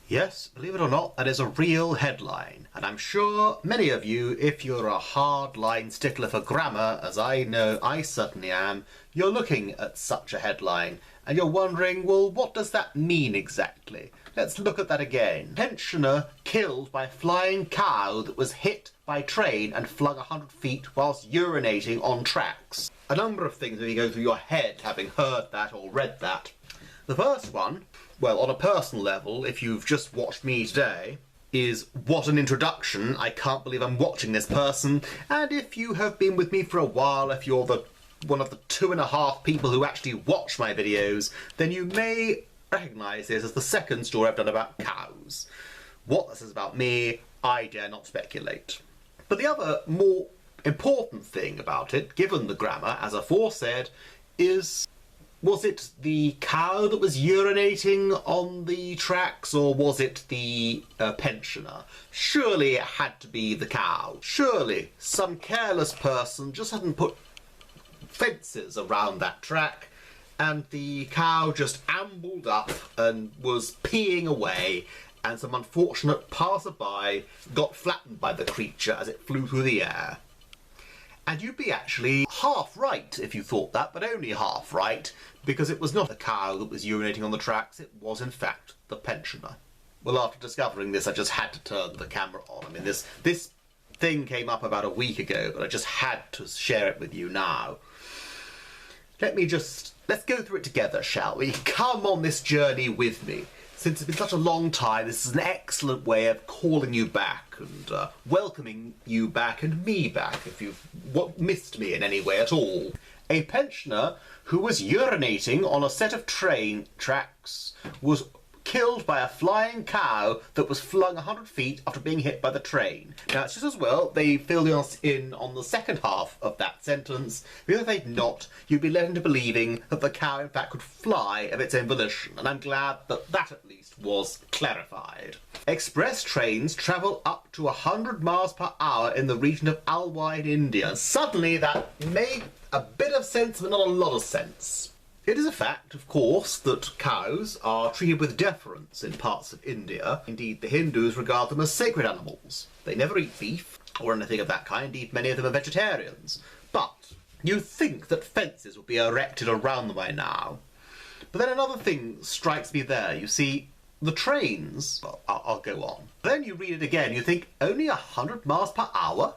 Yes, believe it or not, that is a real headline. And I'm sure many of you, if you're a hard-line stickler for grammar, as I know I certainly am, you're looking at such a headline and you're wondering, well, what does that mean exactly? Let's look at that again. Pensioner killed by flying cow that was hit by train and flung 100 feet whilst urinating on tracks. A number of things maybe go through your head having heard that or read that. The first one, well, on a personal level, if you've just watched me today, is what an introduction. I can't believe I'm watching this person. And if you have been with me for a while, if you're one of the 2.5 people who actually watch my videos, then you may recognise this as the second story I've done about cows. What this is about me, I dare not speculate. But the other more important thing about it, given the grammar, as aforesaid, is, was it the cow that was urinating on the tracks, or was it the pensioner? Surely it had to be the cow. Surely some careless person just hadn't put fences around that track and the cow just ambled up and was peeing away, and some unfortunate passerby got flattened by the creature as it flew through the air. And you'd be actually half right if you thought that, but only half right, because it was not the cow that was urinating on the tracks, it was in fact the pensioner. Well, after discovering this, I just had to turn the camera on. I mean, this thing came up about a week ago, but I just had to share it with you now. Let's go through it together, shall we? Come on this journey with me. Since it's been such a long time, this is an excellent way of calling you back and welcoming you back and me back if you've missed me in any way at all. A pensioner who was urinating on a set of train tracks was killed by a flying cow that was flung 100 feet after being hit by the train. Now, it's just as well they filled us in on the second half of that sentence, because if they'd not, you'd be led into believing that the cow in fact could fly of its own volition, and I'm glad that that at least was clarified. Express trains travel up to 100 miles per hour in the region of Alwar in India. Suddenly that made a bit of sense, but not a lot of sense. It is a fact, of course, that cows are treated with deference in parts of India. Indeed, the Hindus regard them as sacred animals. They never eat beef or anything of that kind. Indeed, many of them are vegetarians. But you'd think that fences would be erected around them by now. But then another thing strikes me there. You see, the trains... Well, I'll go on. Then you read it again, you think, only 100 miles per hour?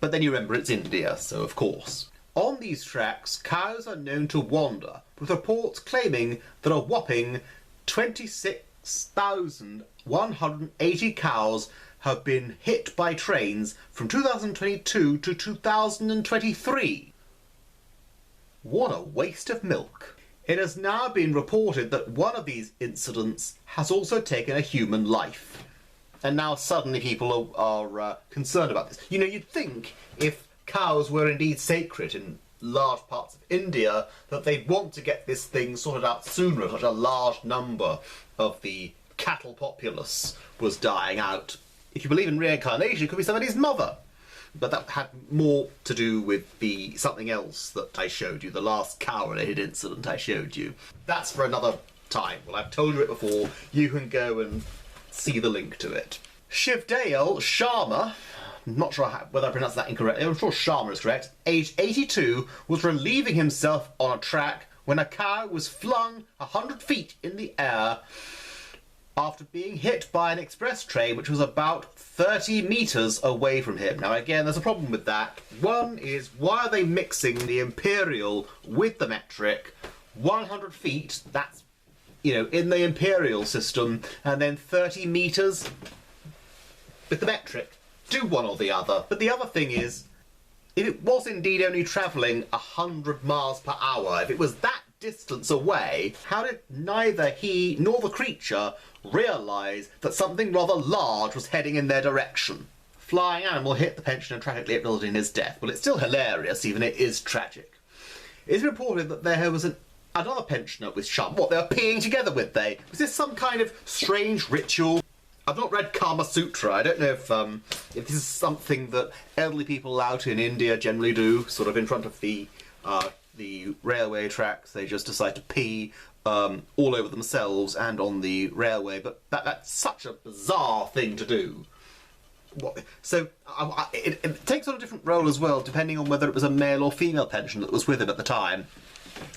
But then you remember it's India, so of course. On these tracks, cows are known to wander, with reports claiming that a whopping 26,180 cows have been hit by trains from 2022 to 2023. What a waste of milk. It has now been reported that one of these incidents has also taken a human life. And now suddenly people are concerned about this. You know, you'd think if cows were indeed sacred in large parts of India, that they'd want to get this thing sorted out sooner if such a large number of the cattle populace was dying out. If you believe in reincarnation, it could be somebody's mother. But that had more to do with something else that I showed you, the last cow-related incident I showed you. That's for another time. Well, I've told you it before. You can go and see the link to it. Shivdayal Sharma, not sure whether I pronounced that incorrectly, I'm sure Sharma is correct, aged 82, was relieving himself on a track when a cow was flung 100 feet in the air after being hit by an express train which was about 30 metres away from him. Now again, there's a problem with that. One is, why are they mixing the imperial with the metric? 100 feet, that's, you know, in the imperial system, and then 30 metres with the metric. Do one or the other. But the other thing is, if it was indeed only travelling 100 miles per hour, if it was that distance away, how did neither he nor the creature realise that something rather large was heading in their direction? Flying animal hit the pensioner and tragically resulted in his death. Well, it's still hilarious, even it is tragic. It's reported that there was another pensioner with Sharma. What, they were peeing together, with they? Was this some kind of strange ritual? I've not read Kama Sutra. I don't know if this is something that elderly people out in India generally do, sort of in front of the railway tracks. They just decide to pee all over themselves and on the railway, but that's such a bizarre thing to do. So it takes on a different role as well, depending on whether it was a male or female pensioner that was with him at the time.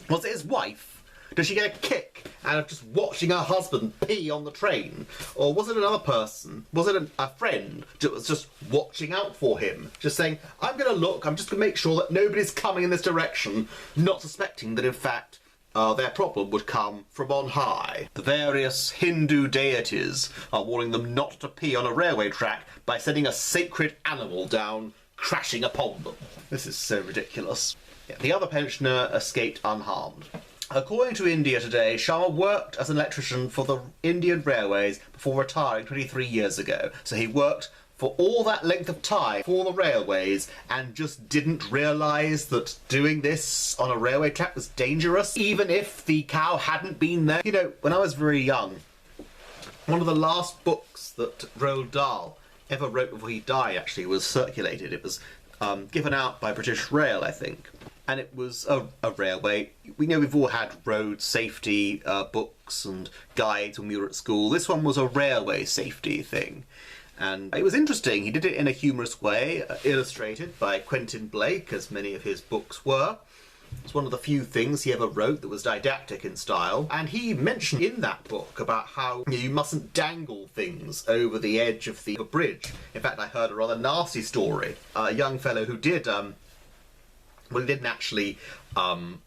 Was it his wife? Does she get a kick out of just watching her husband pee on the train? Or was it another person? Was it a friend that was just watching out for him? Just saying, I'm going to look, I'm just going to make sure that nobody's coming in this direction, not suspecting that in fact their problem would come from on high. The various Hindu deities are warning them not to pee on a railway track by sending a sacred animal down, crashing upon them. This is so ridiculous. Yeah, the other pensioner escaped unharmed. According to India Today, Sharma worked as an electrician for the Indian Railways before retiring 23 years ago. So he worked for all that length of time for the railways and just didn't realise that doing this on a railway track was dangerous, even if the cow hadn't been there. You know, when I was very young, one of the last books that Roald Dahl ever wrote before he died actually was circulated. It was given out by British Rail, I think. And it was a railway. We know we've all had road safety books and guides when we were at school. This one was a railway safety thing. And it was interesting. He did it in a humorous way, illustrated by Quentin Blake, as many of his books were. It's one of the few things he ever wrote that was didactic in style. And he mentioned in that book about how you mustn't dangle things over the edge of the bridge. In fact, I heard a rather nasty story. A young fellow who did... Well, he didn't actually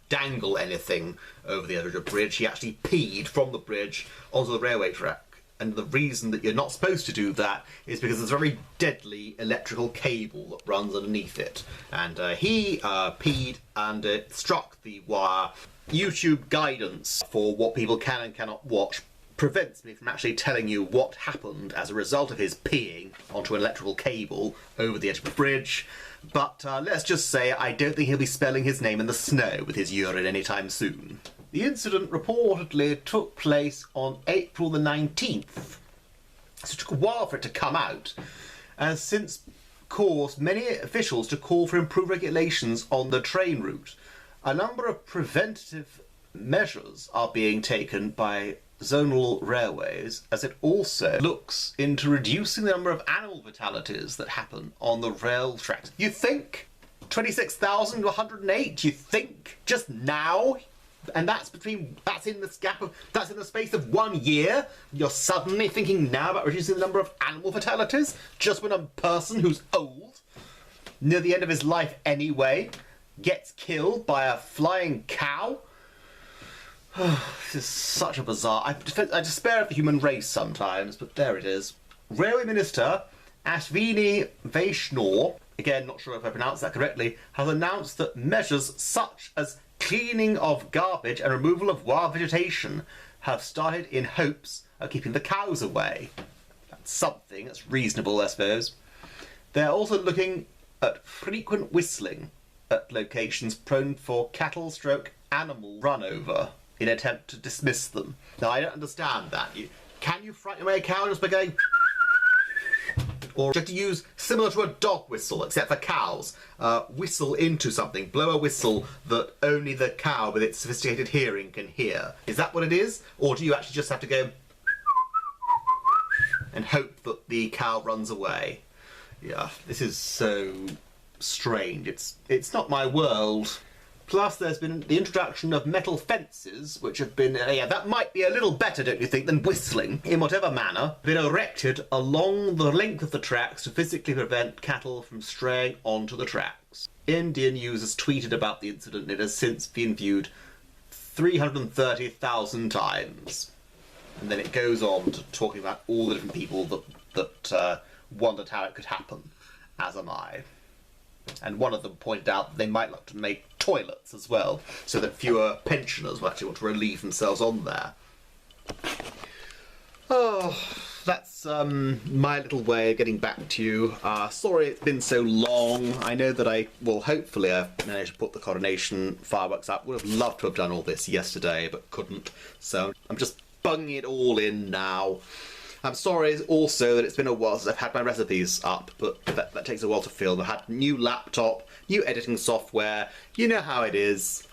dangle anything over the edge of the bridge. He actually peed from the bridge onto the railway track. And the reason that you're not supposed to do that is because there's a very deadly electrical cable that runs underneath it. And he peed and it struck the wire. YouTube guidance for what people can and cannot watch prevents me from actually telling you what happened as a result of his peeing onto an electrical cable over the edge of the bridge. But let's just say I don't think he'll be spelling his name in the snow with his urine anytime soon. The incident reportedly took place on April the 19th. So it took a while for it to come out, and has since caused many officials to call for improved regulations on the train route. A number of preventative measures are being taken by zonal railways, as it also looks into reducing the number of animal fatalities that happen on the rail tracks. You think 26,000 to 108? You think just now? And that's in the space of 1 year. You're suddenly thinking now about reducing the number of animal fatalities just when a person who's old, near the end of his life anyway, gets killed by a flying cow. This is such a bizarre... I despair of the human race sometimes, but there it is. Railway Minister Ashwini Vaishnaw, again not sure if I pronounced that correctly, has announced that measures such as cleaning of garbage and removal of wild vegetation have started in hopes of keeping the cows away. That's something, that's reasonable I suppose. They're also looking at frequent whistling at locations prone for cattle/animal run-over in an attempt to dismiss them. Now, I don't understand that. Can you frighten away a cow just by going... Or just to use, similar to a dog whistle, except for cows, whistle into something, blow a whistle that only the cow with its sophisticated hearing can hear. Is that what it is? Or do you actually just have to go... and hope that the cow runs away? Yeah, this is so strange. It's not my world. Plus, there's been the introduction of metal fences, which have been, that might be a little better, don't you think, than whistling, in whatever manner, been erected along the length of the tracks to physically prevent cattle from straying onto the tracks. Indian news has tweeted about the incident, and it has since been viewed 330,000 times. And then it goes on to talking about all the different people that wondered how it could happen, as am I. And one of them pointed out that they might like to make toilets as well, so that fewer pensioners will actually want to relieve themselves on there. Oh, that's my little way of getting back to you. Sorry it's been so long. I know that hopefully I've managed to put the coronation fireworks up. Would have loved to have done all this yesterday, but couldn't. So I'm just bunging it all in now. I'm sorry also that it's been a while since I've had my recipes up, but that takes a while to film. I've had new laptop, new editing software, you know how it is.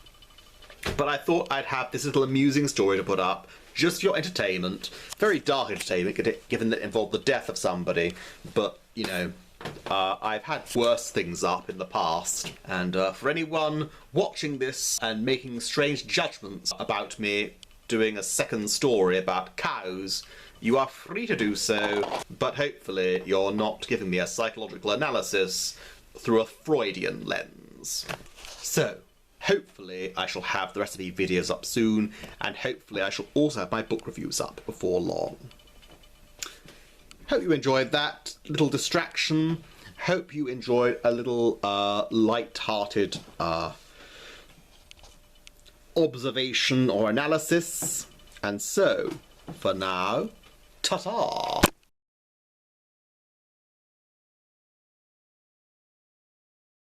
But I thought I'd have this little amusing story to put up, just for your entertainment. Very dark entertainment, given that it involved the death of somebody. But, you know, I've had worse things up in the past. And for anyone watching this and making strange judgments about me doing a second story about cows, you are free to do so, but hopefully you're not giving me a psychological analysis through a Freudian lens. So, hopefully I shall have the recipe videos up soon, and hopefully I shall also have my book reviews up before long. Hope you enjoyed that little distraction. Hope you enjoyed a little light-hearted observation or analysis. And so, for now, ta-ta!